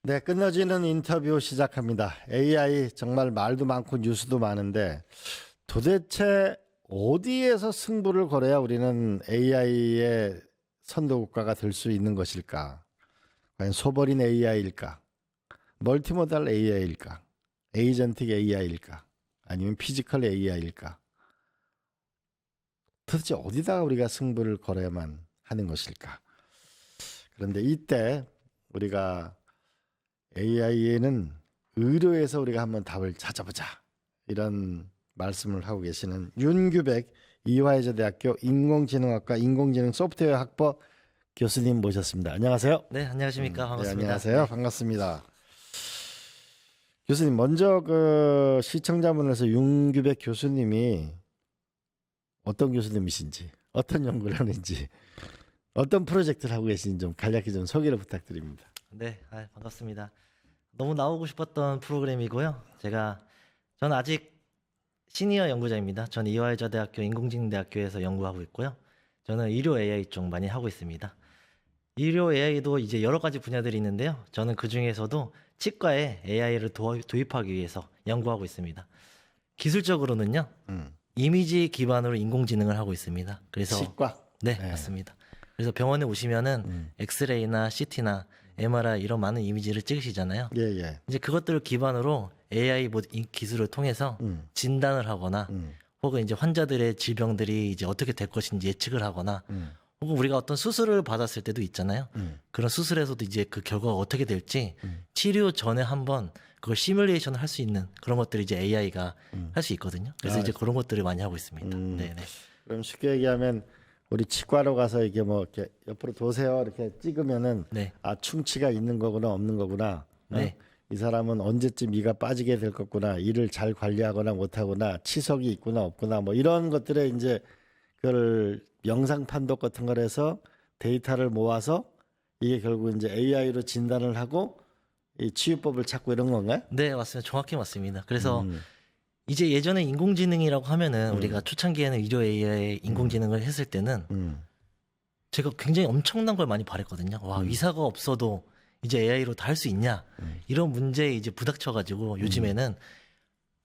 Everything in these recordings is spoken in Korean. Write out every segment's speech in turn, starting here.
네, 끝내지는 인터뷰 시작합니다. AI 정말 말도 많고 뉴스도 많은데 도대체 어디에서 승부를 걸어야 우리는 AI의 선도국가가 될 수 있는 것일까? 과연 소버린 AI일까? 멀티모달 AI일까? 에이전틱 AI일까? 아니면 피지컬 AI일까? 도대체 어디다가 우리가 승부를 걸어야만 하는 것일까? 그런데 이때 우리가 AI에는 의료에서 우리가 한번 답을 찾아보자 이런 말씀을 하고 계시는 윤규백 이화여자대학교 인공지능학과 인공지능 소프트웨어 학부 교수님 모셨습니다. 안녕하세요. 네, 안녕하십니까. 네, 반갑습니다. 안녕하세요. 네. 반갑습니다. 교수님 먼저 그 시청자분에서 윤규백 교수님이 어떤 교수님이신지, 어떤 연구를 하는지, 어떤 프로젝트를 하고 계신지 좀 간략히 좀 소개를 부탁드립니다. 네, 반갑습니다. 너무 나오고 싶었던 프로그램이고요. 저는 아직 시니어 연구자입니다. 저는 이화여자대학교 인공지능대학교에서 연구하고 있고요. 저는 의료 AI 쪽 많이 하고 있습니다. 의료 AI도 이제 여러 가지 분야들이 있는데요. 저는 그 중에서도 치과에 AI를 도입하기 위해서 연구하고 있습니다. 기술적으로는요, 이미지 기반으로 인공지능을 하고 있습니다. 그래서 치과. 네, 네. 맞습니다. 그래서 병원에 오시면은 엑스레이나 CT나 MRI 이런 많은 이미지를 찍으시잖아요. 예, 예. 이제 그것들을 기반으로 AI 기술을 통해서 진단을 하거나 혹은 이제 환자들의 질병들이 이제 어떻게 될 것인지 예측을 하거나 혹은 우리가 어떤 수술을 받았을 때도 있잖아요. 그런 수술에서도 이제 그 결과가 어떻게 될지 치료 전에 한번 그걸 시뮬레이션을 할 수 있는 그런 것들이 이제 AI가 할 수 있거든요. 그래서 이제 그런 것들을 많이 하고 있습니다. 네네. 그럼 쉽게 얘기하면 우리 치과로 가서 이게 뭐 이렇게 옆으로 도세요 이렇게 찍으면은 네. 아 충치가 있는 거구나 없는 거구나. 네. 이 사람은 언제쯤 이가 빠지게 될 거구나. 이를 잘 관리하거나 못하거나 치석이 있구나 없구나 뭐 이런 것들에 이제 그걸 영상 판독 같은 걸 해서 데이터를 모아서 이게 결국 이제 AI로 진단을 하고 이 치유법을 찾고 이런 건가요? 네, 맞습니다. 정확히 맞습니다. 그래서 이제 예전에 인공지능이라고 하면은 우리가 초창기에는 의료 AI 인공지능을 했을 때는 제가 굉장히 엄청난 걸 많이 바랬거든요. 와, 의사가 없어도 이제 AI로 다 할 수 있냐? 이런 문제에 이제 부닥쳐가지고 요즘에는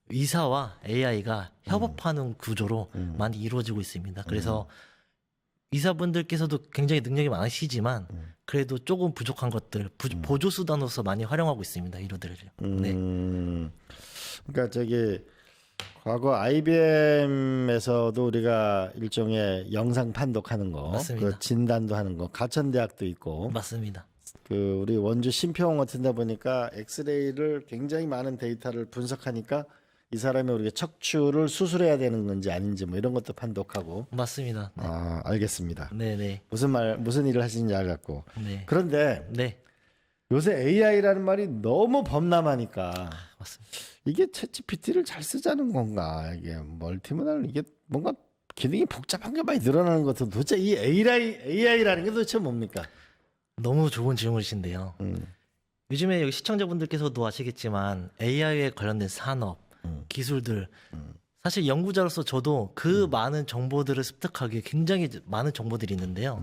의사와 AI가 협업하는 구조로 많이 이루어지고 있습니다. 그래서 의사분들께서도 굉장히 능력이 많으시지만 그래도 조금 부족한 것들 보조 수단으로서 많이 활용하고 있습니다. 의료들을. 네. 그러니까 저기 과거 IBM에서도 우리가 일종의 영상 판독하는 거, 맞습니다. 그 진단도 하는 거, 가천대학도 있고, 맞습니다. 그 우리 원주 신평 같은 데 보니까 엑스레이를 굉장히 많은 데이터를 분석하니까 이 사람이 우리가 척추를 수술해야 되는 건지 아닌지 뭐 이런 것도 판독하고. 맞습니다. 네. 아, 알겠습니다. 네네. 무슨 일을 하시는지 알겠고. 네. 그런데 네. 요새 AI라는 말이 너무 범람하니까 맞습니다. 이게 챗GPT를 잘 쓰자는 건가? 이게 멀티모달 이게 뭔가 기능이 복잡한 게 많이 늘어나는 것 같아요. 도대체 이 AI라는 게 도대체 뭡니까? 너무 좋은 질문이신데요. 요즘에 여기 시청자분들께서도 아시겠지만 AI에 관련된 산업, 기술들 사실 연구자로서 저도 그 많은 정보들을 습득하기에 굉장히 많은 정보들이 있는데요.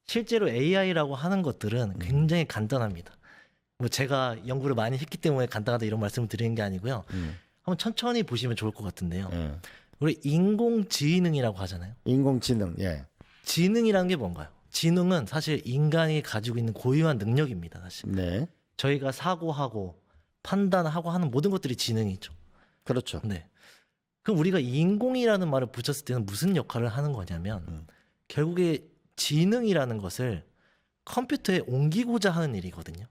실제로 AI라고 하는 것들은 굉장히 간단합니다. 뭐 제가 연구를 많이 했기 때문에 간단하다 이런 말씀을 드리는 게 아니고요. 한번 천천히 보시면 좋을 것 같은데요. 예. 우리 인공지능이라고 하잖아요. 인공지능, 예. 지능이라는 게 뭔가요? 지능은 사실 인간이 가지고 있는 고유한 능력입니다. 사실 네, 저희가 사고하고 판단하고 하는 모든 것들이 지능이죠. 그렇죠. 네. 그럼 우리가 인공이라는 말을 붙였을 때는 무슨 역할을 하는 거냐면 결국에 지능이라는 것을 컴퓨터에 옮기고자 하는 일이거든요.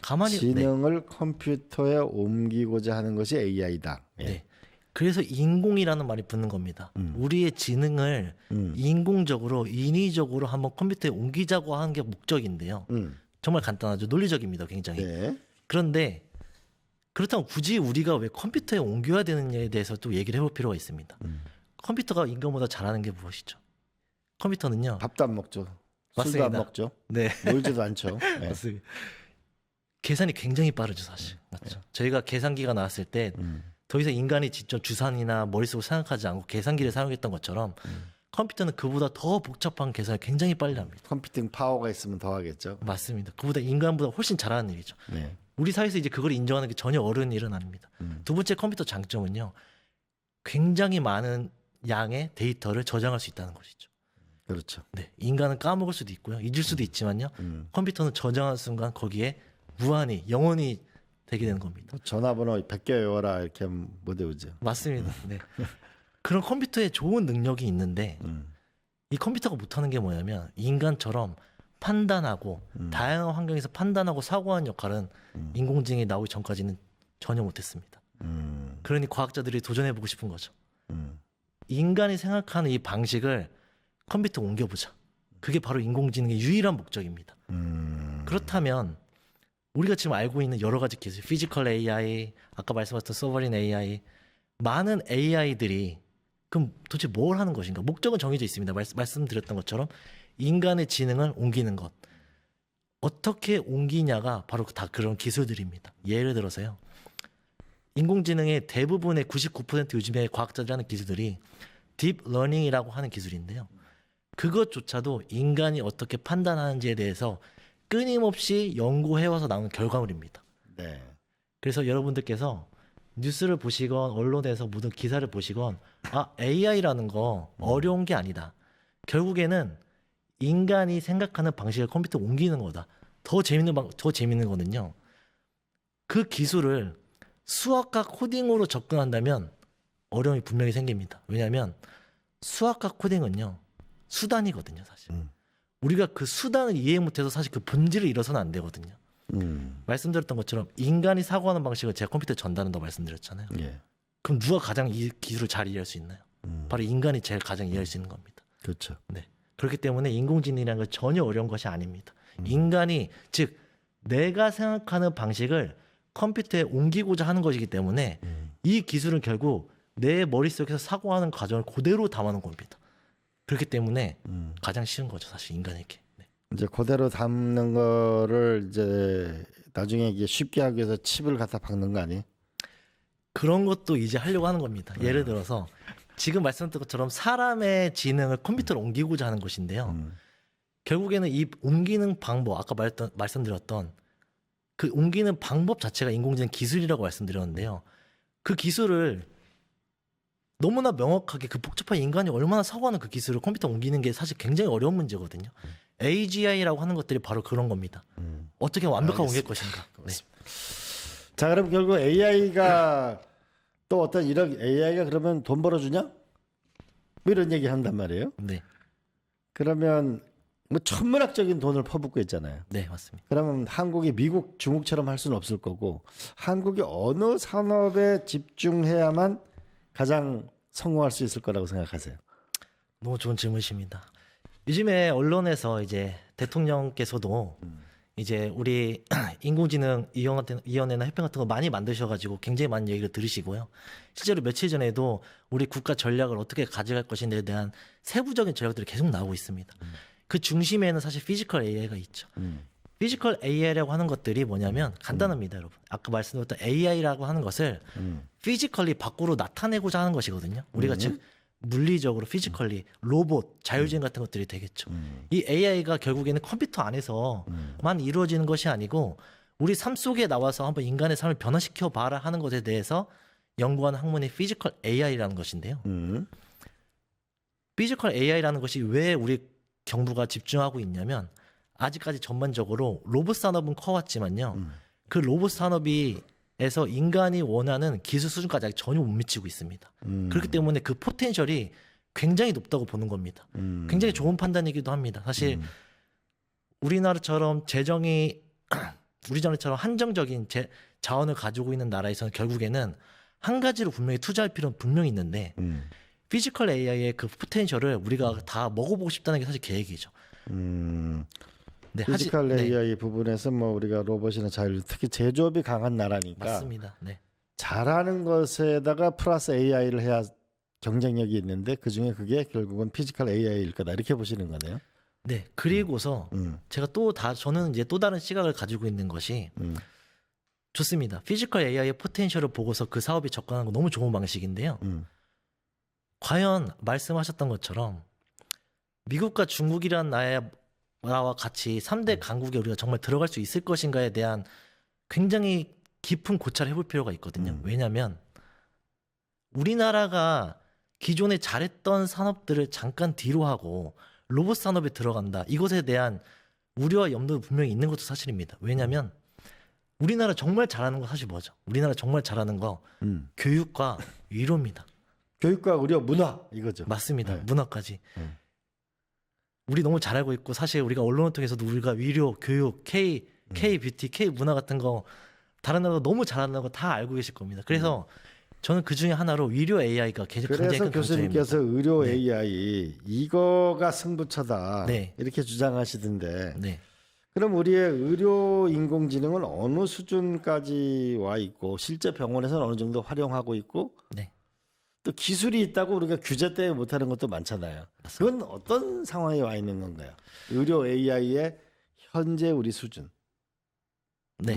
가만히 네. 지능을 컴퓨터에 옮기고자 하는 것이 AI다. 예. 네. 그래서 인공이라는 말이 붙는 겁니다. 우리의 지능을 인공적으로 인위적으로 한번 컴퓨터에 옮기자고 하는 게 목적인데요. 정말 간단하죠. 논리적입니다. 굉장히. 네. 그런데 그렇다면 굳이 우리가 왜 컴퓨터에 옮겨야 되느냐에 대해서 또 얘기를 해볼 필요가 있습니다. 컴퓨터가 인간보다 잘하는 게 무엇이죠? 컴퓨터는요. 밥도 안 먹죠. 술도 맞습니다. 안 먹죠. 네. 놀지도 않죠. 예. 맞습니다. 계산이 굉장히 빠르죠, 사실. 맞죠. 저희가 계산기가 나왔을 때 더 이상 인간이 직접 주산이나 머릿속으로 생각하지 않고 계산기를 사용했던 것처럼 컴퓨터는 그보다 더 복잡한 계산을 굉장히 빨리 합니다. 컴퓨팅 파워가 있으면 더 하겠죠. 맞습니다. 그보다 인간보다 훨씬 잘하는 일이죠. 네. 우리 사회에서 이제 그걸 인정하는 게 전혀 어려운 일은 아닙니다. 두 번째 컴퓨터 장점은요. 굉장히 많은 양의 데이터를 저장할 수 있다는 것이죠. 그렇죠. 네, 인간은 까먹을 수도 있고요. 잊을 수도 있지만요. 컴퓨터는 저장하는 순간 거기에 무한히 영원히 되게 되는 겁니다. 전화번호 100개 외워라 이렇게 하면 못 외우죠. 맞습니다. 네. 그런 컴퓨터에 좋은 능력이 있는데 음. 이 컴퓨터가 못하는 게 뭐냐면 인간처럼 판단하고 다양한 환경에서 판단하고 사고하는 역할은 인공지능이 나오기 전까지는 전혀 못했습니다. 그러니 과학자들이 도전해보고 싶은 거죠. 인간이 생각하는 이 방식을 컴퓨터에 옮겨보자. 그게 바로 인공지능의 유일한 목적입니다. 그렇다면 우리가 지금 알고 있는 여러 가지 기술, 피지컬 AI, 아까 말씀하셨던 소버린 AI, 많은 AI들이 그럼 도대체 뭘 하는 것인가? 목적은 정해져 있습니다. 말씀드렸던 것처럼 인간의 지능을 옮기는 것. 어떻게 옮기냐가 바로 다 그런 기술들입니다. 예를 들어서요. 인공지능의 대부분의 99% 요즘에 과학자들이 하는 기술들이 딥러닝이라고 하는 기술인데요. 그것조차도 인간이 어떻게 판단하는지에 대해서 끊임없이 연구해와서 나오는 결과물입니다. 네. 그래서 여러분들께서 뉴스를 보시건 언론에서 모든 기사를 보시건 AI라는 거 어려운 게 아니다. 결국에는 인간이 생각하는 방식을 컴퓨터에 옮기는 거다. 더 재밌는 거는요. 그 기술을 수학과 코딩으로 접근한다면 어려움이 분명히 생깁니다. 왜냐하면 수학과 코딩은요. 수단이거든요, 사실. 우리가 그 수단을 이해 못해서 사실 그 본질을 잃어서는 안 되거든요. 말씀드렸던 것처럼 인간이 사고하는 방식을 제가 컴퓨터에 전달한다고 말씀드렸잖아요. 예. 그럼 누가 가장 이 기술을 잘 이해할 수 있나요? 바로 인간이 제일 가장 이해할 수 있는 겁니다. 그렇죠. 네. 그렇기 때문에 인공지능이라는 건 전혀 어려운 것이 아닙니다. 인간이 즉 내가 생각하는 방식을 컴퓨터에 옮기고자 하는 것이기 때문에 이 기술은 결국 내 머릿속에서 사고하는 과정을 그대로 담아놓은 겁니다. 그렇기 때문에 가장 쉬운 거죠, 사실 인간에게. 네. 이제 그대로 담는 거를 이제 나중에 이게 쉽게 하기 위해서 칩을 갖다 박는 거 아니? 그런 것도 이제 하려고 하는 겁니다. 예를 들어서 지금 말씀드린 것처럼 사람의 지능을 컴퓨터로 옮기고자 하는 것인데요. 결국에는 이 옮기는 방법, 아까 말씀드렸던 그 옮기는 방법 자체가 인공지능 기술이라고 말씀드렸는데요. 그 기술을 너무나 명확하게 그 복잡한 인간이 얼마나 사고하는 그 기술을 컴퓨터에 옮기는 게 사실 굉장히 어려운 문제거든요. AGI라고 하는 것들이 바로 그런 겁니다. 어떻게 완벽하게 옮길 것인가. 네. 자, 그럼 결국 AI가 또 어떤 이런 AI가 그러면 돈 벌어주냐? 뭐 이런 얘기 한단 말이에요. 네. 그러면 뭐 천문학적인 돈을 퍼붓고 있잖아요. 네, 맞습니다. 그러면 한국이 미국, 중국처럼 할 수는 없을 거고 한국이 어느 산업에 집중해야만 가장 성공할 수 있을 거라고 생각하세요? 너무 좋은 질문이십니다. 요즘에 언론에서 이제 대통령께서도 이제 우리 인공지능 위원회나 협회 같은 거 많이 만드셔가지고 굉장히 많은 얘기를 들으시고요. 실제로 며칠 전에도 우리 국가 전략을 어떻게 가져갈 것인지에 대한 세부적인 전략들이 계속 나오고 있습니다. 그 중심에는 사실 피지컬 AI가 있죠. 피지컬 AI라고 하는 것들이 뭐냐면 간단합니다, 여러분. 아까 말씀드렸던 AI라고 하는 것을 피지컬리 밖으로 나타내고자 하는 것이거든요. 우리가 즉 물리적으로 피지컬리 로봇, 자율주행 같은 것들이 되겠죠. 이 AI가 결국에는 컴퓨터 안에서만 이루어지는 것이 아니고 우리 삶 속에 나와서 한번 인간의 삶을 변화시켜 봐라 하는 것에 대해서 연구하는 학문이 피지컬 AI라는 것인데요. 피지컬 AI라는 것이 왜 우리 정부가 집중하고 있냐면 아직까지 전반적으로 로봇 산업은 커왔지만요. 그 로봇 산업에서 인간이 원하는 기술 수준까지 아직 전혀 못 미치고 있습니다. 그렇기 때문에 그 포텐셜이 굉장히 높다고 보는 겁니다. 굉장히 좋은 판단이기도 합니다. 사실 우리나라처럼 우리나라처럼 한정적인 자원을 가지고 있는 나라에서는 결국에는 한 가지로 분명히 투자할 필요는 분명히 있는데 피지컬 AI의 그 포텐셜을 우리가 다 먹어보고 싶다는 게 사실 계획이죠. 네, 피지컬 네. AI 부분에서 뭐 우리가 로봇이나 자율 특히 제조업이 강한 나라니까 맞습니다. 네. 잘하는 것에다가 플러스 AI를 해야 경쟁력이 있는데 그중에 그게 결국은 피지컬 AI일 거다 이렇게 보시는 거네요. 네. 그리고서 제가 저는 이제 또 다른 시각을 가지고 있는 것이 좋습니다. 피지컬 AI의 포텐셜을 보고서 그 사업에 접근하는 거 너무 좋은 방식인데요. 과연 말씀하셨던 것처럼 미국과 중국이란 나라와 같이 3대 강국에 우리가 정말 들어갈 수 있을 것인가에 대한 굉장히 깊은 고찰을 해볼 필요가 있거든요. 왜냐하면 우리나라가 기존에 잘했던 산업들을 잠깐 뒤로 하고 로봇 산업에 들어간다. 이것에 대한 우려와 염두도 분명히 있는 것도 사실입니다. 왜냐하면 우리나라 정말 잘하는 거 사실 뭐죠? 우리나라 정말 잘하는 거 교육과 의료입니다. 교육과 의료, 문화 이거죠. 맞습니다. 네. 문화까지. 우리 너무 잘 알고 있고 사실 우리가 언론을 통해서도 우리가 의료, 교육, K 뷰티, K 문화 같은 거 다른 나라도 너무 잘하는 거 다 알고 계실 겁니다. 그래서 저는 그 중에 하나로 의료 AI가 굉장히 그래서 큰 강점입니다. 교수님께서 의료 네. AI 이거가 승부처다 네. 이렇게 주장하시던데 네. 그럼 우리의 의료 인공지능은 어느 수준까지 와 있고 실제 병원에서는 어느 정도 활용하고 있고 네. 또 기술이 있다고 우리가 규제 때문에 못하는 것도 많잖아요. 그건 어떤 상황에 와 있는 건가요? 의료 AI의 현재 우리 수준. 네.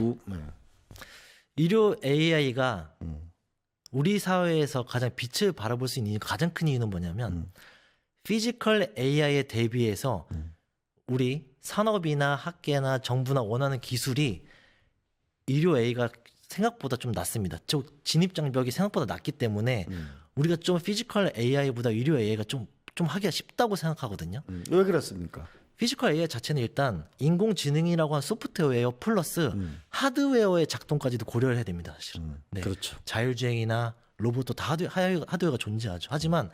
의료 AI가 우리 사회에서 가장 빛을 발해볼 수 있는 가장 큰 이유는 뭐냐면 피지컬 AI에 대비해서 우리 산업이나 학계나 정부나 원하는 기술이 의료 AI가 생각보다 좀 낮습니다. 즉 진입 장벽이 생각보다 낮기 때문에 우리가 좀 피지컬 AI보다 의료 AI가 좀 하기가 쉽다고 생각하거든요. 왜 그렇습니까? 피지컬 AI 자체는 일단 인공지능이라고 한 소프트웨어 플러스 하드웨어의 작동까지도 고려를 해야 됩니다. 사실은. 네. 그렇죠. 자율주행이나 로봇도 다 하드웨어가 존재하죠. 하지만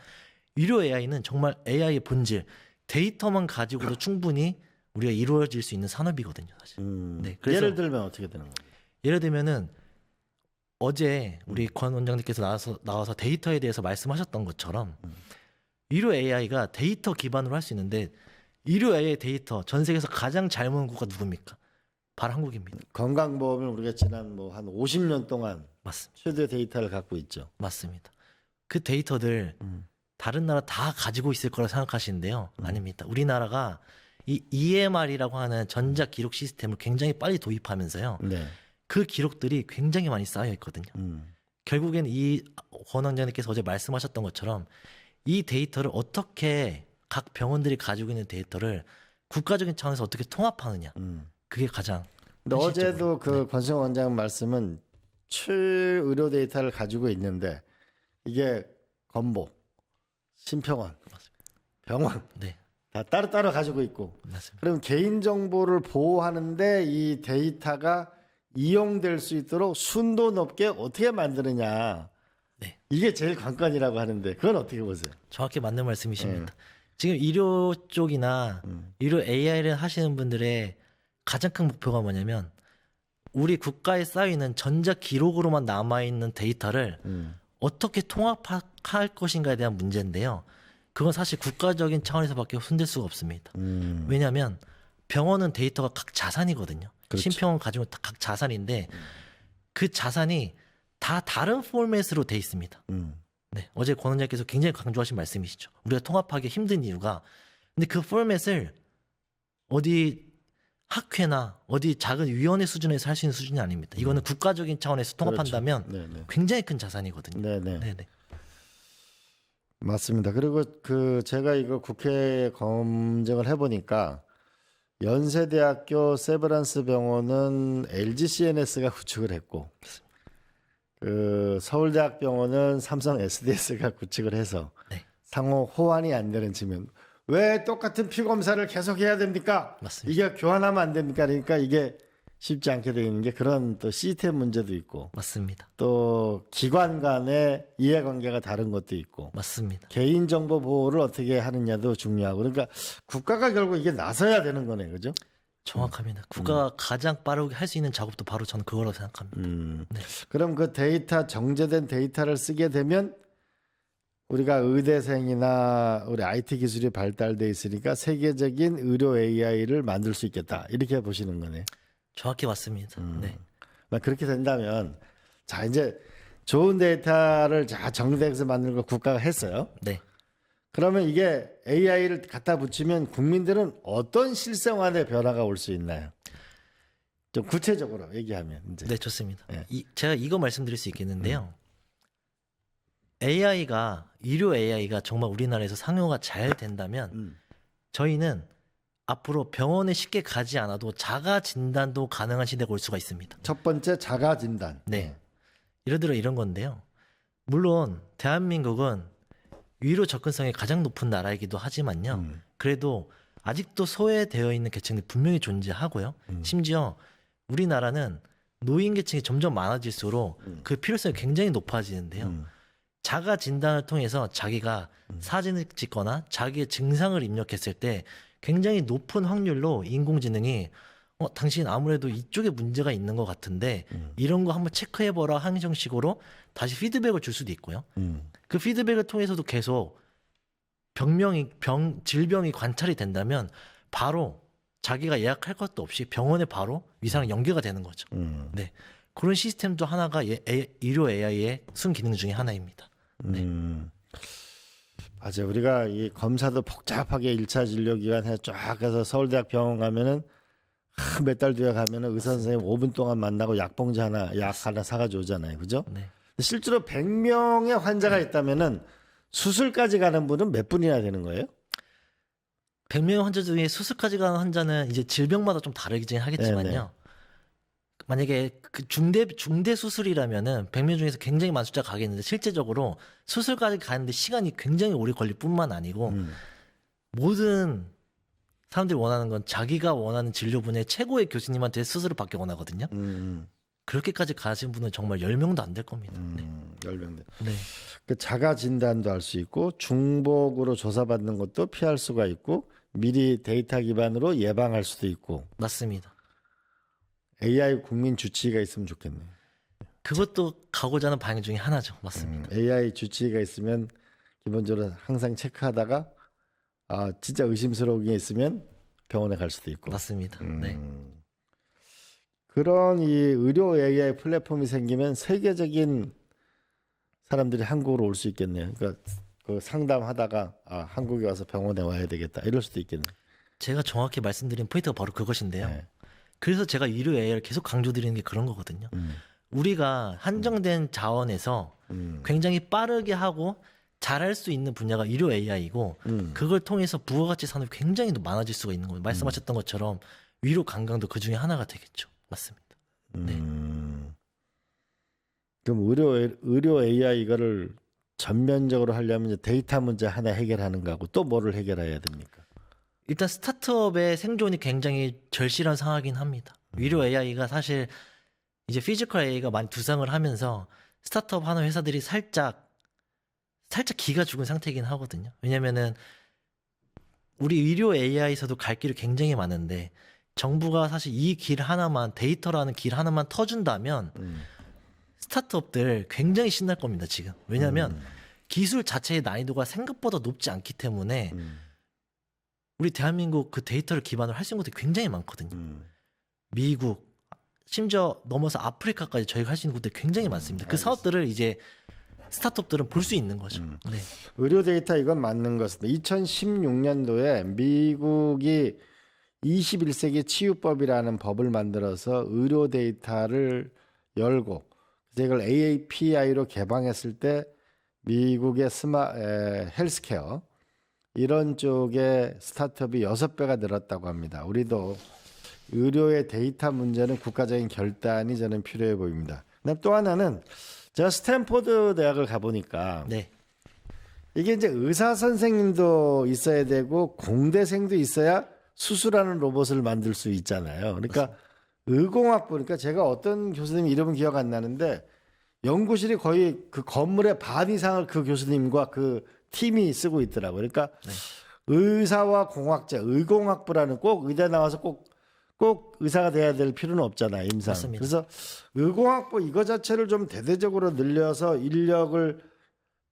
의료 AI는 정말 AI의 본질, 데이터만 가지고도 충분히 우리가 이루어질 수 있는 산업이거든요. 사실. 네. 그래서 예를 들면 어떻게 되는 겁니까? 예를 들면은 어제 우리 권 원장님께서 나와서 데이터에 대해서 말씀하셨던 것처럼 의료 AI가 데이터 기반으로 할 수 있는데 의료 AI 데이터 전 세계에서 가장 잘 모은 국가 누굽니까? 바로 한국입니다. 건강보험을 우리가 지난 뭐 한 50년 동안 맞습니다. 최대 데이터를 갖고 있죠. 맞습니다. 그 데이터들 다른 나라 다 가지고 있을 거라 생각하시는데요. 아닙니다. 우리나라가 이 EMR이라고 하는 전자 기록 시스템을 굉장히 빨리 도입하면서요. 네. 그 기록들이 굉장히 많이 쌓여 있거든요. 결국엔 이 권 원장님께서 어제 말씀하셨던 것처럼 이 데이터를 어떻게 각 병원들이 가지고 있는 데이터를 국가적인 차원에서 어떻게 통합하느냐. 그게 가장. 근데 어제도 그 네. 권승 원장 말씀은 최의료 데이터를 가지고 있는데 이게 건보, 심평원, 병원 네, 다 따로따로 가지고 있고 맞습니다. 그럼 개인정보를 보호하는데 이 데이터가 이용될 수 있도록 순도 높게 어떻게 만드느냐. 네. 이게 제일 관건이라고 하는데 그건 어떻게 보세요? 정확히 맞는 말씀이십니다. 지금 의료 쪽이나 의료 AI를 하시는 분들의 가장 큰 목표가 뭐냐면 우리 국가에 쌓여있는 전자 기록으로만 남아있는 데이터를 어떻게 통합할 것인가에 대한 문제인데요. 그건 사실 국가적인 차원에서밖에 손댈 수가 없습니다. 왜냐하면 병원은 데이터가 각 자산이거든요. 그렇죠. 심평원 가지고 각 자산인데 그 자산이 다 다른 포맷으로 돼 있습니다. 네, 어제 권 원장님께서 굉장히 강조하신 말씀이시죠. 우리가 통합하기 힘든 이유가 근데 그 포맷을 어디 학회나 어디 작은 위원회 수준에서 할 수 있는 수준이 아닙니다. 이거는 국가적인 차원에서 통합한다면 그렇죠. 네네. 굉장히 큰 자산이거든요. 네네. 네네. 맞습니다. 그리고 그 제가 이거 국회 검증을 해보니까 연세대학교 세브란스 병원은 LG CNS가 구축을 했고 그 서울대학병원은 삼성 SDS가 구축을 해서 네. 상호 호환이 안 되는 측면. 왜 똑같은 피 검사를 계속 해야 됩니까? 맞습니다. 이게 교환하면 안 됩니까? 그러니까 이게 쉽지 않게 되는 게 그런 또 시스템 문제도 있고 맞습니다. 또 기관 간의 이해관계가 다른 것도 있고 맞습니다. 개인정보 보호를 어떻게 하느냐도 중요하고 그러니까 국가가 결국 이게 나서야 되는 거네, 그죠? 정확합니다. 국가가 가장 빠르게 할 수 있는 작업도 바로 저는 그거라고 생각합니다. 네. 그럼 그 데이터 정제된 데이터를 쓰게 되면 우리가 의대생이나 우리 IT 기술이 발달돼 있으니까 세계적인 의료 AI를 만들 수 있겠다 이렇게 보시는 거네. 정확히 맞습니다. 네. 그렇게 된다면 자 이제 좋은 데이터를 자 정대에서 만드는 걸 국가가 했어요. 네. 그러면 이게 AI를 갖다 붙이면 국민들은 어떤 실생활의 변화가 올 수 있나요? 좀 구체적으로 얘기하면 이제. 네, 좋습니다. 네. 제가 이거 말씀드릴 수 있겠는데요. AI가 의료 AI가 정말 우리나라에서 상용화가 잘 된다면 저희는 앞으로 병원에 쉽게 가지 않아도 자가 진단도 가능한 시대가 올 수가 있습니다. 첫 번째 자가 진단. 네. 예를 들어 이런 건데요. 물론 대한민국은 위로 접근성이 가장 높은 나라이기도 하지만요. 그래도 아직도 소외되어 있는 계층이 분명히 존재하고요. 심지어 우리나라는 노인 계층이 점점 많아질수록 그 필요성이 굉장히 높아지는데요. 자가 진단을 통해서 자기가 사진을 찍거나 자기의 증상을 입력했을 때 굉장히 높은 확률로 인공지능이 당신 아무래도 이쪽에 문제가 있는 것 같은데 이런 거 한번 체크해보라 하는 형식으로 다시 피드백을 줄 수도 있고요. 그 피드백을 통해서도 계속 질병이 관찰이 된다면 바로 자기가 예약할 것도 없이 병원에 바로 위상을 연계가 되는 거죠. 네. 그런 시스템도 하나가 의료 AI의 순기능 중에 하나입니다. 네. 맞아요. 우리가 이 검사도 복잡하게 1차 진료 기간에 쫙 가서 서울대학 병원 가면은 몇 달 뒤에 가면은 의사 선생님 5분 동안 만나고 약 하나 사가지고 오잖아요. 그죠? 네. 실제로 100명의 환자가 있다면은 수술까지 가는 분은 몇 분이나 되는 거예요? 100명의 환자 중에 수술까지 가는 환자는 이제 질병마다 좀 다르긴 하겠지만요. 네네. 만약에 그 중대 수술이라면은 100명 중에서 굉장히 많은 숫자가 가겠는데 실제적으로 수술까지 가는데 시간이 굉장히 오래 걸릴 뿐만 아니고 모든 사람들이 원하는 건 자기가 원하는 진료 분야의 최고의 교수님한테 수술을 받기 원하거든요. 그렇게까지 가신 분은 정말 10명도 안 될 겁니다. 네. 10명. 네. 그 자가 진단도 할 수 있고 중복으로 조사받는 것도 피할 수가 있고 미리 데이터 기반으로 예방할 수도 있고 맞습니다. AI 국민 주치의가 있으면 좋겠네요. 그것도 가고자 하는 방향 중에 하나죠. 맞습니다. AI 주치의가 있으면 기본적으로 항상 체크하다가 진짜 의심스러운 게 있으면 병원에 갈 수도 있고. 맞습니다. 네. 그런 이 의료 AI 플랫폼이 생기면 세계적인 사람들이 한국으로 올 수 있겠네요. 그러니까 그 상담하다가 한국에 와서 병원에 와야 되겠다 이럴 수도 있겠네요. 제가 정확히 말씀드린 포인트가 바로 그것인데요. 네. 그래서 제가 의료 AI를 계속 강조드리는 게 그런 거거든요. 우리가 한정된 자원에서 굉장히 빠르게 하고 잘할 수 있는 분야가 의료 AI이고 그걸 통해서 부가가치 산업이 굉장히 많아질 수가 있는 거예요. 말씀하셨던 것처럼 위로 관광도 그 중에 하나가 되겠죠. 맞습니다. 네. 그럼 의료 AI 이거를 전면적으로 하려면 이제 데이터 문제 하나 해결하는 거하고 또 뭐를 해결해야 됩니까? 일단 스타트업의 생존이 굉장히 절실한 상황이긴 합니다. 의료 AI가 사실 이제 피지컬 AI가 많이 두상을 하면서 스타트업 하는 회사들이 살짝 기가 죽은 상태이긴 하거든요. 왜냐면은 우리 의료 AI에서도 갈 길이 굉장히 많은데 정부가 사실 이 길 하나만 데이터라는 길 하나만 터준다면 스타트업들 굉장히 신날 겁니다. 지금. 왜냐하면 기술 자체의 난이도가 생각보다 높지 않기 때문에 우리 대한민국 그 데이터를 기반으로 할 수 있는 것들이 굉장히 많거든요. 미국, 심지어 넘어서 아프리카까지 저희가 할 수 있는 것들이 굉장히 많습니다. 그 사업들을 이제 스타트업들은 볼 수 있는 거죠. 네. 의료 데이터 이건 맞는 것입니다. 2016년도에 미국이 21세기 치유법이라는 법을 만들어서 의료 데이터를 열고 이걸 AAPI로 개방했을 때 미국의 헬스케어 이런 쪽에 스타트업이 6배가 늘었다고 합니다. 우리도 의료의 데이터 문제는 국가적인 결단이 저는 필요해 보입니다. 그다음 또 하나는 제가 스탠포드 대학을 가보니까 네. 이게 이제 의사 선생님도 있어야 되고 공대생도 있어야 수술하는 로봇을 만들 수 있잖아요. 그러니까 의공학부, 그러니까 제가 어떤 교수님 이름은 기억 안 나는데 연구실이 거의 그 건물의 반 이상을 그 교수님과 그 팀이 쓰고 있더라고요. 그러니까 네. 의사와 공학자, 의공학부라는 꼭 의대 나와서 꼭 의사가 돼야 될 필요는 없잖아요. 임상. 맞습니다. 그래서 의공학부 이거 자체를 좀 대대적으로 늘려서 인력을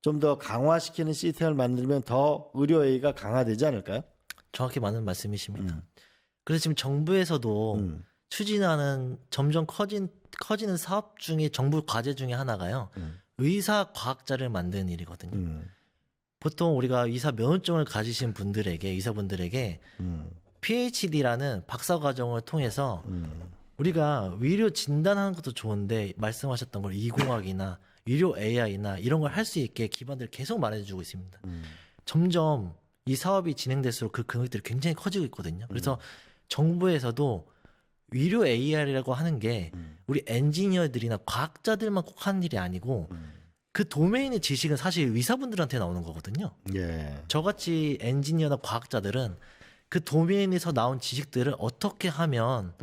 좀 더 강화시키는 시스템을 만들면 더 의료 A가 강화되지 않을까요? 정확히 맞는 말씀이십니다. 그래서 지금 정부에서도 추진하는 점점 커지는 사업 중에 정부 과제 중에 하나가요. 의사 과학자를 만드는 일이거든요. 보통 우리가 의사 면허증을 가지신 분들에게 의사분들에게 PhD라는 박사 과정을 통해서 우리가 의료 진단하는 것도 좋은데 말씀하셨던 걸 이공학이나 의료 AI나 이런 걸 할 수 있게 기반들을 계속 마련해주고 있습니다. 점점 이 사업이 진행될수록 그 금액들이 굉장히 커지고 있거든요. 그래서 정부에서도 의료 AI라고 하는 게 우리 엔지니어들이나 과학자들만 꼭 하는 일이 아니고 그 도메인의 지식은 사실 의사분들한테 나오는 거거든요. 예. 저같이 엔지니어나 과학자들은 그 도메인에서 나온 지식들을 어떻게 하면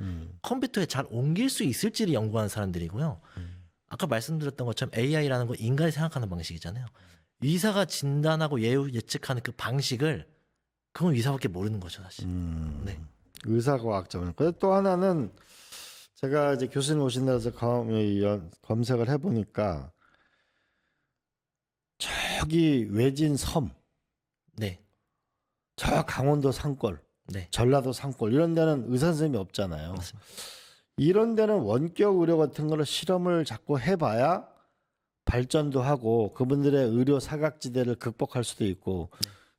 컴퓨터에 잘 옮길 수 있을지를 연구하는 사람들이고요. 아까 말씀드렸던 것처럼 AI라는 건 인간이 생각하는 방식이잖아요. 의사가 진단하고 예측하는 그 방식을 그건 의사밖에 모르는 거죠, 사실. 네. 의사과학자분. 그리고 또 하나는 제가 이제 교수님 오신 데서 검색을 해보니까 저기 외진 섬, 네. 저 강원도 산골, 네. 전라도 산골 이런 데는 의사 선생님이 없잖아요. 맞습니다. 이런 데는 원격 의료 같은 거를 실험을 자꾸 해봐야 발전도 하고 그분들의 의료 사각지대를 극복할 수도 있고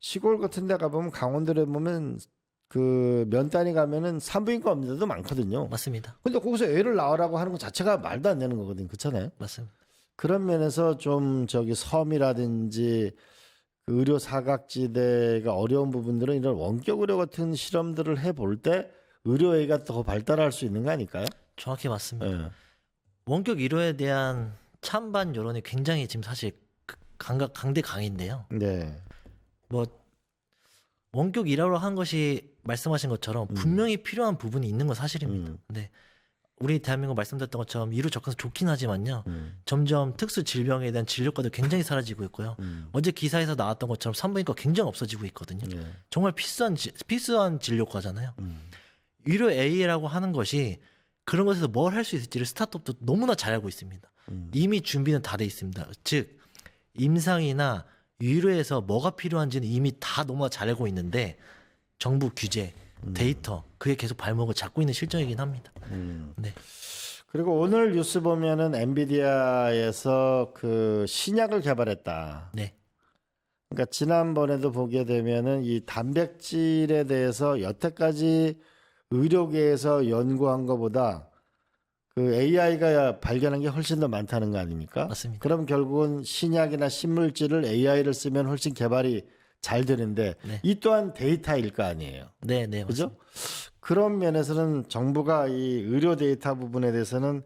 시골 같은 데 가보면 강원도에 보면 그 면단위 가면은 산부인과 없는 데도 많거든요. 맞습니다. 근데 거기서 애를 낳으라고 하는 것 자체가 말도 안 되는 거거든요. 그렇잖아요. 맞습니다. 그런 면에서 좀 저기 섬이라든지 그 의료 사각지대가 어려운 부분들은 이런 원격 의료 같은 실험들을 해볼 때 의료회가 더 발달할 수 있는 거 아닐까요? 정확히 맞습니다. 예. 원격 의료에 대한 찬반 여론이 굉장히 지금 사실 강대강인데요. 네. 뭐 원격 일하러 한 것이 말씀하신 것처럼 분명히 필요한 부분이 있는 건 사실입니다. 근데 우리 대한민국 말씀드렸던 것처럼 이루 접근해서 좋긴 하지만요. 점점 특수 질병에 대한 진료과도 굉장히 사라지고 있고요. 어제 기사에서 나왔던 것처럼 산부인과 굉장히 없어지고 있거든요. 예. 정말 필수한 진료과잖아요. 의료 AI라고 하는 것이 그런 것에서 뭘 할 수 있을지를 스타트업도 너무나 잘 알고 있습니다. 이미 준비는 다 돼 있습니다. 즉 임상이나 의료에서 뭐가 필요한지는 이미 다 너무나 잘 알고 있는데 정부 규제, 데이터 그게 계속 발목을 잡고 있는 실정이긴 합니다. 네. 그리고 오늘 뉴스 보면은 엔비디아에서 그 신약을 개발했다. 네. 그러니까 지난번에도 보게 되면은 이 단백질에 대해서 여태까지 의료계에서 연구한 것보다 그 AI가 발견한 게 훨씬 더 많다는 거 아닙니까? 맞습니다. 그럼 결국은 신약이나 신물질을 AI를 쓰면 훨씬 개발이 잘 되는데 네. 이 또한 데이터일 거 아니에요. 네, 네, 그죠? 그런 면에서는 정부가 이 의료 데이터 부분에 대해서는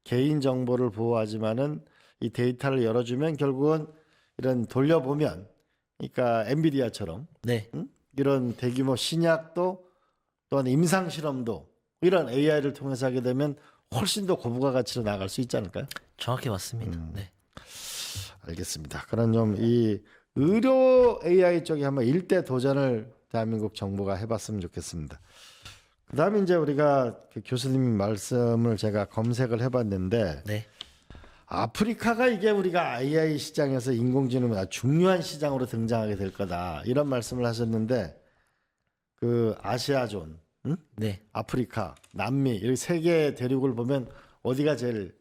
개인 정보를 보호하지만은 이 데이터를 열어주면 결국은 이런 돌려보면, 그러니까 엔비디아처럼 네, 이런 대규모 신약도 또한 임상 실험도 이런 AI를 통해서 하게 되면 훨씬 더 고부가 가치로 나갈 수 있지 않을까요? 정확히 맞습니다. 네. 알겠습니다. 그런 좀 이 의료 AI 쪽에 한번 일대 도전을 대한민국 정부가 해봤으면 좋겠습니다. 그다음에 이제 우리가 그 교수님 말씀을 제가 검색을 해봤는데 네. 아프리카가 이게 우리가 AI 시장에서 인공지능이 아주 중요한 시장으로 등장하게 될 거다 이런 말씀을 하셨는데 그 아시아존, 네. 아프리카, 남미 이 세 개 대륙을 보면 어디가 제일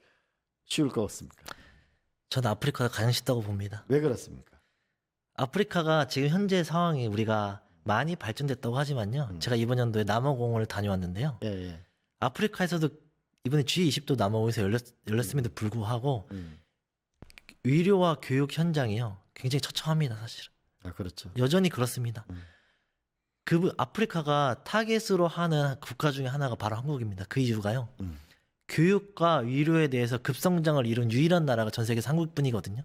쉬울 것 같습니까? 저는 아프리카가 가장 쉽다고 봅니다. 왜 그렇습니까? 아프리카가 지금 현재 상황이 우리가 많이 발전됐다고 하지만요. 제가 이번 연도에 남아공을 다녀왔는데요. 예, 예. 아프리카에서도 이번에 G20도 남아공에서 열렸음에도 불구하고 의료와 교육 현장이요. 굉장히 처참합니다, 사실은. 아, 그렇죠. 여전히 그렇습니다. 아프리카가 타겟으로 하는 국가 중에 하나가 바로 한국입니다. 그 이유가요. 교육과 의료에 대해서 급성장을 이룬 유일한 나라가 전 세계에서 한국뿐이거든요.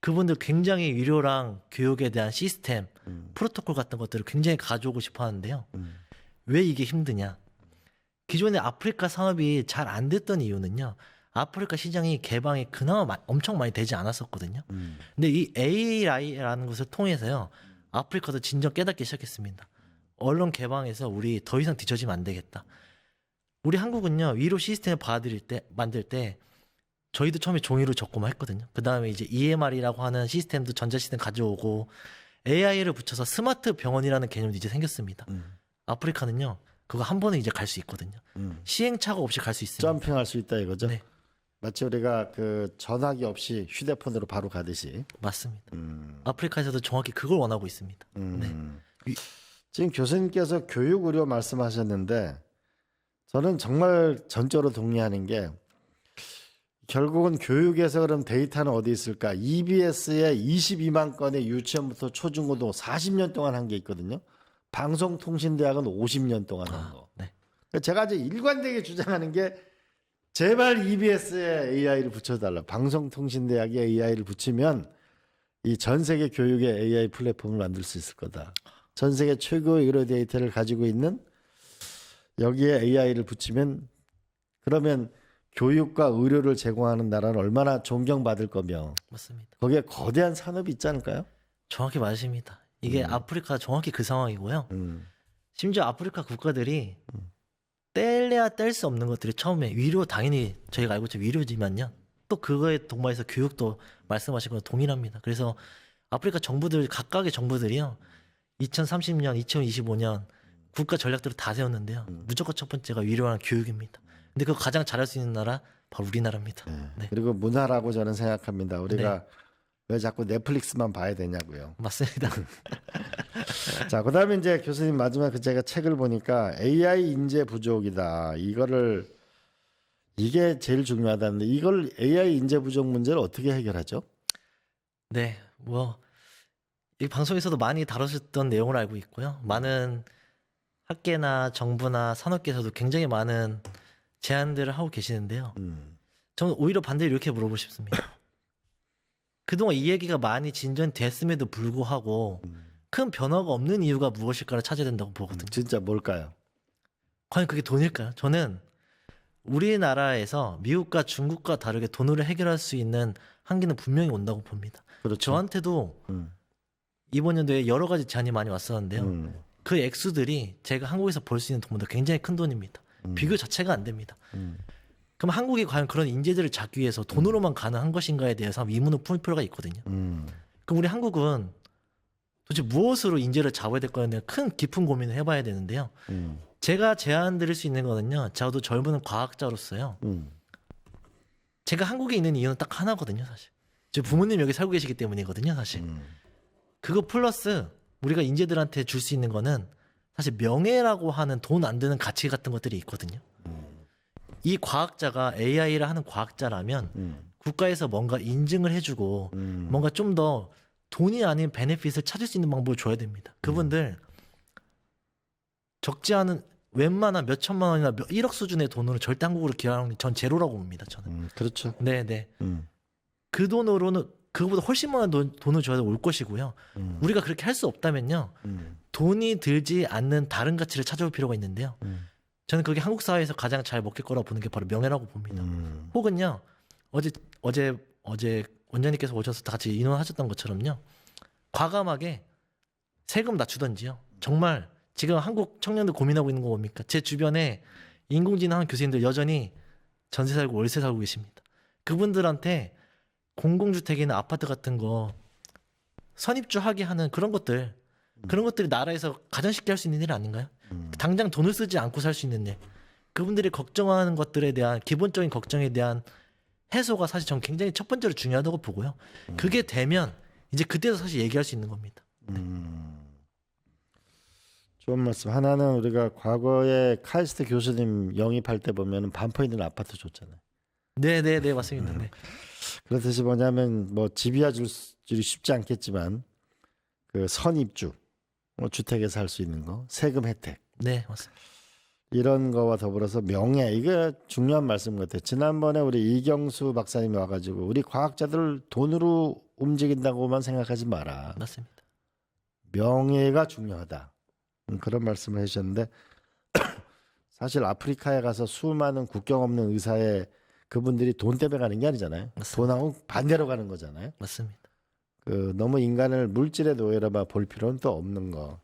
그분들 굉장히 의료랑 교육에 대한 시스템, 프로토콜 같은 것들을 굉장히 가져오고 싶어 하는데요. 왜 이게 힘드냐? 기존에 아프리카 산업이 잘 안 됐던 이유는요. 아프리카 시장이 개방이 그나마 엄청 많이 되지 않았었거든요. 근데 이 AI라는 것을 통해서요. 아프리카도 진정 깨닫기 시작했습니다. 언론 개방해서 우리 더 이상 뒤처지면 안 되겠다. 우리 한국은요. 의료 시스템을 만들 때 저희도 처음에 종이로 적고만 했거든요. 그 다음에 이제 EMR이라고 하는 시스템도 전자시스템 가져오고 AI를 붙여서 스마트 병원이라는 개념도 이제 생겼습니다. 아프리카는요. 그거 한 번에 이제 갈 수 있거든요. 시행착오 없이 갈 수 있습니다. 점핑할 수 있다 이거죠? 네. 마치 우리가 그 전화기 없이 휴대폰으로 바로 가듯이. 맞습니다. 아프리카에서도 정확히 그걸 원하고 있습니다. 네. 지금 교수님께서 교육 의료 말씀하셨는데 저는 정말 전적으로 동의하는 게 결국은 교육에서 그럼 데이터는 어디 있을까? EBS에 22만 건의 유치원부터 초중고등 40년 동안 한 게 있거든요. 방송통신대학은 50년 동안 한 거. 네. 제가 이제 일관되게 주장하는 게 제발 EBS에 AI를 붙여달라. 방송통신대학에 AI를 붙이면 이 전 세계 교육의 AI 플랫폼을 만들 수 있을 거다. 전 세계 최고의 의료 데이터를 가지고 있는 여기에 AI를 붙이면 그러면 교육과 의료를 제공하는 나라는 얼마나 존경받을 거며 맞습니다. 거기에 거대한 산업이 있지 않을까요? 정확히 맞으십니다. 이게 아프리카 정확히 그 상황이고요. 음. 심지어 아프리카 국가들이 뗄래야 뗄 수 없는 것들이 처음에 위료 당연히 저희가 알고 있죠. 위료지만요. 또 그거에 동반해서 교육도 말씀하신 거랑 동일합니다. 그래서 아프리카 정부들 각각의 정부들이요. 2030년, 2025년 국가 전략들을 다 세웠는데요. 무조건 첫 번째가 위료랑 교육입니다. 근데 그거 가장 잘할 수 있는 나라 바로 우리나라입니다. 네. 그리고 문화라고 저는 생각합니다. 우리가 왜 자꾸 넷플릭스만 봐야 되냐고요. 맞습니다. 자, 그다음에 이제 교수님 마지막에 제가 책을 보니까 AI 인재 부족이다. 이게 제일 중요하다는데 이걸 AI 인재 부족 문제를 어떻게 해결하죠? 네, 이 방송에서도 많이 다루셨던 내용을 알고 있고요. 많은 학계나 정부나 산업계에서도 굉장히 많은 제안들을 하고 계시는데요. 저는 오히려 반대로 이렇게 물어보고 싶습니다. 그동안 이 얘기가 많이 진전됐음에도 불구하고 큰 변화가 없는 이유가 무엇일까를 찾아야 된다고 보거든요. 진짜 뭘까요? 과연 그게 돈일까요? 저는 우리나라에서 미국과 중국과 다르게 돈으로 해결할 수 있는 한계는 분명히 온다고 봅니다. 그렇죠. 저한테도 음. 이번 연도에 여러 가지 제안이 많이 왔었는데요. 그 액수들이 제가 한국에서 벌 수 있는 돈보다 굉장히 큰 돈입니다. 비교 자체가 안 됩니다. 그럼 한국이 과연 그런 인재들을 잡기 위해서 돈으로만 가능한 것인가에 대해서 의문을 풀 필요가 있거든요. 그럼 우리 한국은 도대체 무엇으로 인재를 잡아야 될 거냐에 대한 큰 깊은 고민을 해봐야 되는데요. 제가 제안 드릴 수 있는 거는요. 저도 젊은 과학자로서요. 제가 한국에 있는 이유는 딱 하나거든요. 사실. 제 부모님 여기 살고 계시기 때문이거든요. 사실. 그거 플러스 우리가 인재들한테 줄 수 있는 거는 사실 명예라고 하는 돈 안 드는 가치 같은 것들이 있거든요. 이 과학자가 AI를 하는 과학자라면 국가에서 뭔가 인증을 해주고 뭔가 좀 더 돈이 아닌 베네핏을 찾을 수 있는 방법을 줘야 됩니다. 그분들 적지 않은 웬만한 몇 천만 원이나 1억 수준의 돈으로 절대 한국으로 기여하는 게 전 제로라고 봅니다. 저는. 그렇죠. 네네. 그 돈으로는 그거보다 훨씬 많은 돈을 줘야 올 것이고요. 우리가 그렇게 할 수 없다면요. 돈이 들지 않는 다른 가치를 찾아올 필요가 있는데요. 저는 그게 한국 사회에서 가장 잘 먹힐 거라고 보는 게 바로 명예라고 봅니다. 혹은요. 어제 원장님께서 오셔서 다 같이 인원하셨던 것처럼요. 과감하게 세금 낮추던지요. 정말 지금 한국 청년들 고민하고 있는 거 뭡니까? 제 주변에 인공지능 하는 교수님들 여전히 전세 살고 월세 살고 계십니다. 그분들한테 공공주택이나 아파트 같은 거 선입주하게 하는 그런 것들이 나라에서 가장 쉽게 할 수 있는 일 아닌가요? 당장 돈을 쓰지 않고 살 수 있는 일. 그분들이 걱정하는 것들에 대한 기본적인 걱정에 대한 해소가 사실 전 굉장히 첫 번째로 중요하다고 보고요. 그게 되면 이제 그때도 사실 얘기할 수 있는 겁니다. 좋은 말씀. 하나는 우리가 과거에 카이스트 교수님 영입할 때 보면 반포 있는 아파트 줬잖아요. 네, 맞습니다. 네. 그렇듯이 뭐냐면 뭐 집이야 줄이 쉽지 않겠지만 그 선입주, 주택에 살 수 있는 거, 세금 혜택. 네, 맞습니다. 이런 거와 더불어서 명예, 이게 중요한 말씀 같아요. 지난번에 우리 이경수 박사님이 와가지고 우리 과학자들 돈으로 움직인다고만 생각하지 마라. 맞습니다. 명예가 중요하다. 그런 말씀을 해주셨는데 사실 아프리카에 가서 수많은 국경 없는 의사에 그분들이 돈 때문에 가는 게 아니잖아요. 맞습니다. 돈하고 반대로 가는 거잖아요. 맞습니다. 너무 인간을 물질의 노예로만 볼 필요는 또 없는 거.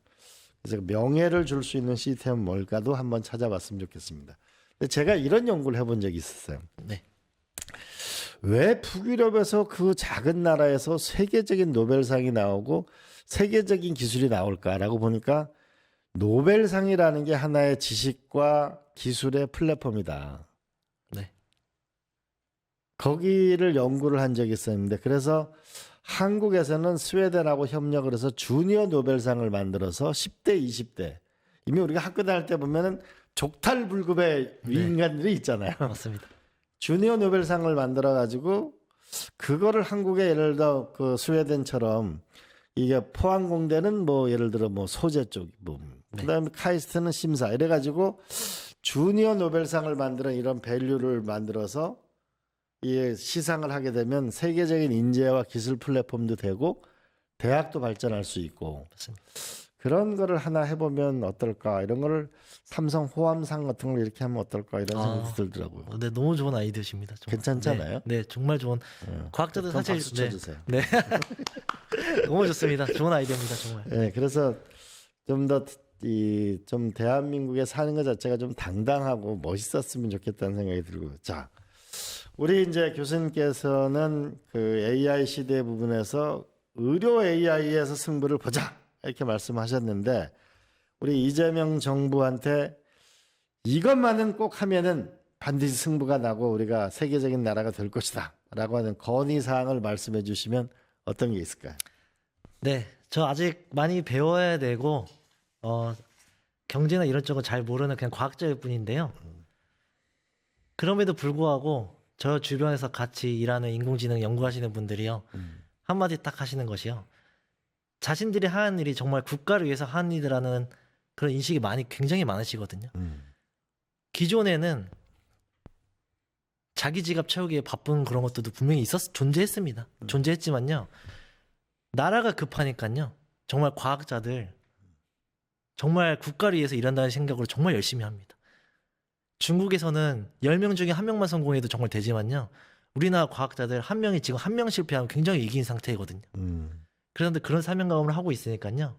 그래서 명예를 줄 수 있는 시스템은 뭘까도 한번 찾아봤으면 좋겠습니다. 근데 제가 이런 연구를 해본 적이 있었어요. 네. 왜 북유럽에서 그 작은 나라에서 세계적인 노벨상이 나오고 세계적인 기술이 나올까라고 보니까 노벨상이라는 게 하나의 지식과 기술의 플랫폼이다. 네. 거기를 연구를 한 적이 있었는데 그래서 한국에서는 스웨덴하고 협력을 해서 주니어 노벨상을 만들어서 10대, 20대 이미 우리가 학교 다닐 때 보면은 족탈불급의 네. 인간들이 있잖아요. 맞습니다. 주니어 노벨상을 만들어 가지고 그거를 한국에 예를 들어 그 스웨덴처럼 이게 포항공대는 뭐 예를 들어 뭐 소재 쪽 부분, 그다음에 카이스트는 심사 이래 가지고 주니어 노벨상을 만드는 이런 밸류를 만들어서 이 시상을 하게 되면 세계적인 인재와 기술 플랫폼도 되고 대학도 발전할 수 있고 맞습니다. 그런 거를 하나 해보면 어떨까 이런 거를 삼성 호암상 같은 걸 이렇게 하면 어떨까 이런 생각이 들더라고요. 네, 너무 좋은 아이디어십니다. 정말. 괜찮잖아요? 네, 정말 좋은. 과학자들 그럼 사실 박수 쳐주세요. 네, 너무 좋습니다. 좋은 아이디어입니다, 정말. 네, 그래서 좀 더 좀 대한민국에 사는 것 자체가 좀 당당하고 멋있었으면 좋겠다는 생각이 들고, 자, 우리 이제 교수님께서는 그 AI 시대 부분에서 의료 AI에서 승부를 보자 이렇게 말씀하셨는데, 우리 이재명 정부한테 이것만은 꼭 하면은 반드시 승부가 나고 우리가 세계적인 나라가 될 것이다라고 하는 건의 사항을 말씀해 주시면 어떤 게 있을까요? 네, 저 아직 많이 배워야 되고 경제나 이런 쪽은 잘 모르는 그냥 과학자일 뿐인데요. 그럼에도 불구하고 저 주변에서 같이 일하는 인공지능 연구하시는 분들이요. 한마디 딱 하시는 것이요. 자신들이 하는 일이 정말 국가를 위해서 하는 일이라는 그런 인식이 굉장히 많으시거든요. 기존에는 자기 지갑 채우기에 바쁜 그런 것들도 분명히 존재했습니다. 존재했지만요. 나라가 급하니까요. 정말 과학자들 정말 국가를 위해서 일한다는 생각으로 정말 열심히 합니다. 중국에서는 10명 중에 1명만 성공해도 정말 되지만요. 우리나라 과학자들 1명이 지금 1명 실패하면 굉장히 위기인 상태이거든요. 그런데 그런 사명감을 하고 있으니까요.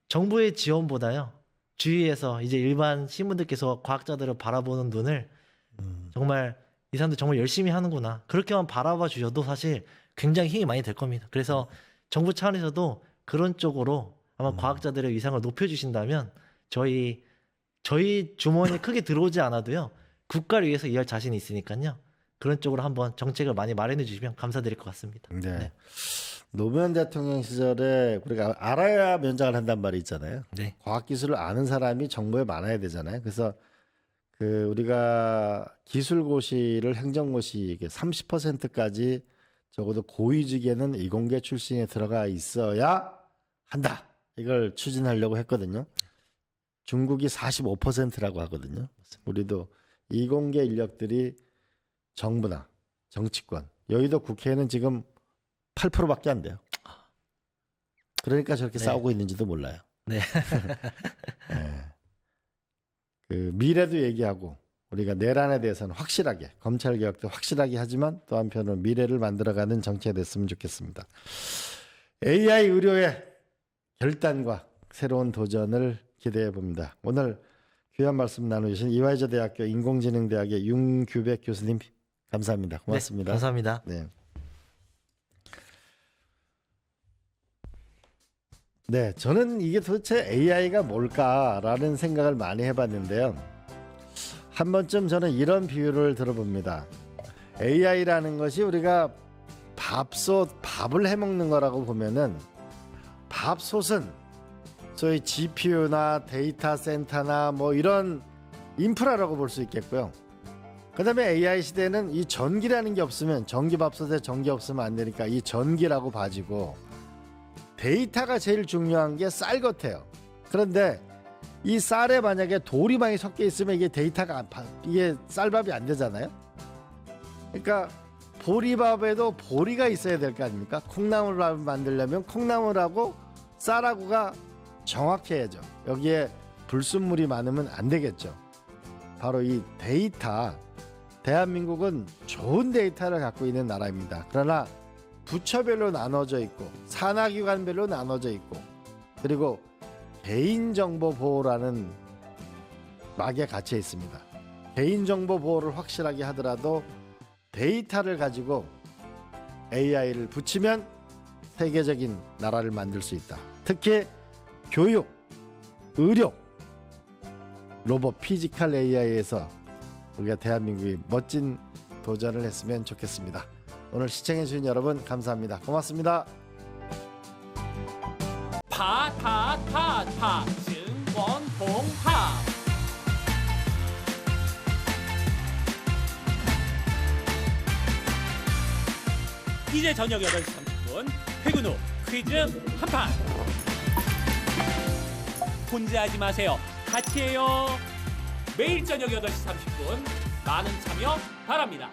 정부의 지원보다요. 주위에서 이제 일반 시민들께서 과학자들을 바라보는 눈을 정말 이 사람들 정말 열심히 하는구나. 그렇게만 바라봐 주셔도 사실 굉장히 힘이 많이 될 겁니다. 그래서 정부 차원에서도 그런 쪽으로 아마 과학자들의 위상을 높여주신다면 저희 주머니에 크게 들어오지 않아도요. 국가를 위해서 일할 자신이 있으니까요. 그런 쪽으로 한번 정책을 많이 마련해 주시면 감사드릴 것 같습니다. 네. 네. 노무현 대통령 시절에 우리가 알아야 면장을 한단 말이 있잖아요. 네. 과학기술을 아는 사람이 정부에 많아야 되잖아요. 그래서 그 우리가 기술고시를 행정고시 30%까지 적어도 고위직에는 이공계 출신에 들어가 있어야 한다. 이걸 추진하려고 했거든요. 중국이 45%라고 하거든요. 우리도 이공계 인력들이 정부나 정치권, 여의도 국회에는 지금 8%밖에 안 돼요. 그러니까 저렇게 네. 싸우고 있는지도 몰라요. 네. 네. 그 미래도 얘기하고 우리가 내란에 대해서는 확실하게 검찰 개혁도 확실하게 하지만 또 한편으로 미래를 만들어가는 정치가 됐으면 좋겠습니다. AI 의료의 결단과 새로운 도전을 기대해 봅니다. 오늘 귀한 말씀 나누신 이화여자 대학교 인공지능대학의 윤규백 교수님 감사합니다. 고맙습니다. 네, 감사합니다. 네. 네, 저는 이게 도대체 AI가 뭘까라는 생각을 많이 해봤는데요. 한 번쯤 저는 이런 비유를 들어봅니다. AI라는 것이 우리가 밥을 해먹는 거라고 보면은 밥솥은 소위 GPU나 데이터 센터나 뭐 이런 인프라라고 볼 수 있겠고요. 그 다음에 AI 시대는 이 전기라는 게 없으면 전기밥솥에 전기 없으면 안 되니까 이 전기라고 봐지고 데이터가 제일 중요한 게 쌀 같아요. 그런데 이 쌀에 만약에 돌이 많이 섞여 있으면 이게 이게 쌀밥이 안 되잖아요. 그러니까 보리밥에도 보리가 있어야 될 거 아닙니까? 콩나물밥을 만들려면 콩나물하고 쌀하고가 정확해야죠. 여기에 불순물이 많으면 안 되겠죠. 바로 이 데이터, 대한민국은 좋은 데이터를 갖고 있는 나라입니다. 그러나 부처별로 나눠져 있고 산하기관별로 나눠져 있고 그리고 개인정보 보호라는 막에 갇혀 있습니다. 개인정보 보호를 확실하게 하더라도 데이터를 가지고 AI를 붙이면 세계적인 나라를 만들 수 있다. 특히 교육, 의료, 로봇, 피지컬 AI에서 우리가 대한민국이 멋진 도전을 했으면 좋겠습니다. 오늘 시청해주신 여러분 감사합니다. 고맙습니다. 증권봉합 이제 저녁 8시 30분 퇴근 후 퀴즈 한판. 혼자 하지 마세요. 같이 해요. 매일 저녁 8시 30분 많은 참여 바랍니다.